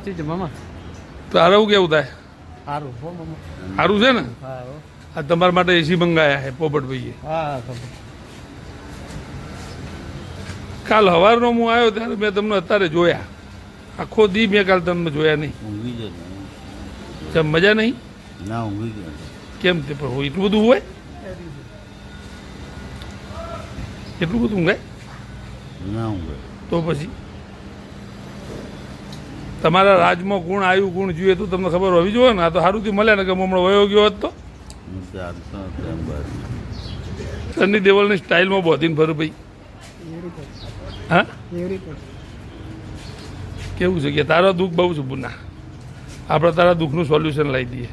વાતચીત છે મામા. તારું કેવું થાય? સારું હો મામા. સારું છે ને? હા આ તમારા માટે એસી મંગાયા છે પોપટભાઈએ. હા ખબર. કાલ સવારનો હું આવ્યો ત્યારે મેં તમને અત્યારે જોયા. આખો દી મેં કાલ તમને જોયા નહીં. ઊંઘી જ કેમ મજા નહીં? ના ઊંઘી ગયો કેમ તે પણ એટલું બધું હોય? એટલું બધું ઊંઘાય? ના ઊંઘે તો પછી તમારા રાજમાં ગુણ આવ્યું ગુણ જોઈએ તો તમને ખબર હોવી જોઈએ ને. આ તો સારુંથી મળ્યા ને કે હમણાં વયો ગયો હોત તો હું ચાલતો હતો એમ બસ સન્ની દેવલની સ્ટાઇલમાં બોધીને ફરું ભાઈ. હા કેવું છે કે તારા દુઃખ બહુ છે બુના, આપણે તારા દુઃખનું સોલ્યુશન લાવી દઈએ.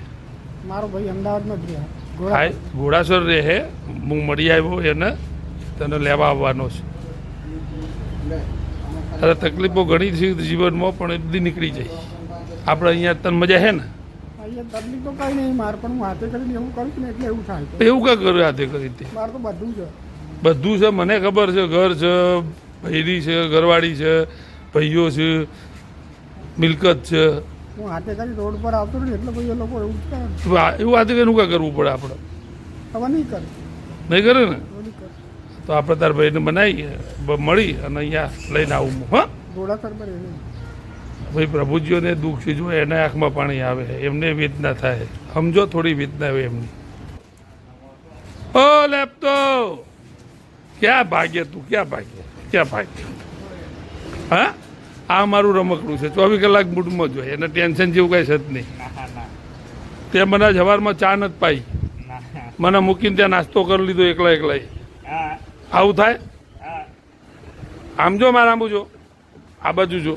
મારો ભાઈ અમદાવાદમાં જ રહ્યા. હા ઘોડાસર રહે, હું મળી આવ્યો એને તને લેવા આવવાનો છે. તારે તકલીફો ઘણી છે જીવનમાં પણ એ બધી નીકળી જાય. આપણે અહીંયા તને મજા છે ને? અહીંયા તકલીફ તો કઈ નહીં મારે, પણ હું હાથે કરીને એવું કરું છું ને એટલે એવું થાય. એવું કાં કર્યું હાથે કરી તે? મારે તો બધું છે. બધું છે મને ખબર છે. ઘર છે, ભૈરી છે, ઘરવાળી છે, ભાઈઓ છે, મિલકત છે. હું હાથે કરી રોડ પર આવતો ને એટલે ભાઈ એ લોકો એવું જ કરે. એવું હાથે કરીને કાં કરવું પડે આપણે? હવે નહીં કરે. નહીં કરે ને? નહીં કરે. તો આપણે તાર ભાઈને બનાવી મળી અને અહીંયા લઈને આવું હું. હા ઘોડાસર પર એને ભાઈ પ્રભુજીઓને દુઃખ છે જો એના આંખમાં પાણી આવે એમને વેદના થાય. સમજો થોડી વેદના આવે એમની. ઓ લેપતો ક્યાં ભાગ્ય તું? ક્યાં ભાગ્ય? ક્યાં ભાગ્ય? હા આ મારું રમકડું છે. 24 કલાક મૂડમાં જોઈએ એને ટેન્શન જેવું કાંઈ છે જ નહીં. તે મને સવારમાં ચા નથી પાઈ, મને મૂકીને ત્યાં નાસ્તો કરી લીધો એકલા એકલાય. આવું થાય? આમ જો મારા આમ જો આ બાજુ જો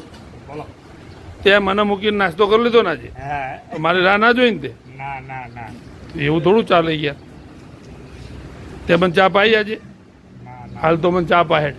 ત્યાં મને મૂકીને નાસ્તો કરી લીધો ને આજે તો મારી રાહ ના જોઈને તે એવું થોડું ચાલે ગયા. તે મને ચા પાઈ આજે? હાલ તો મને ચા પાહેડ.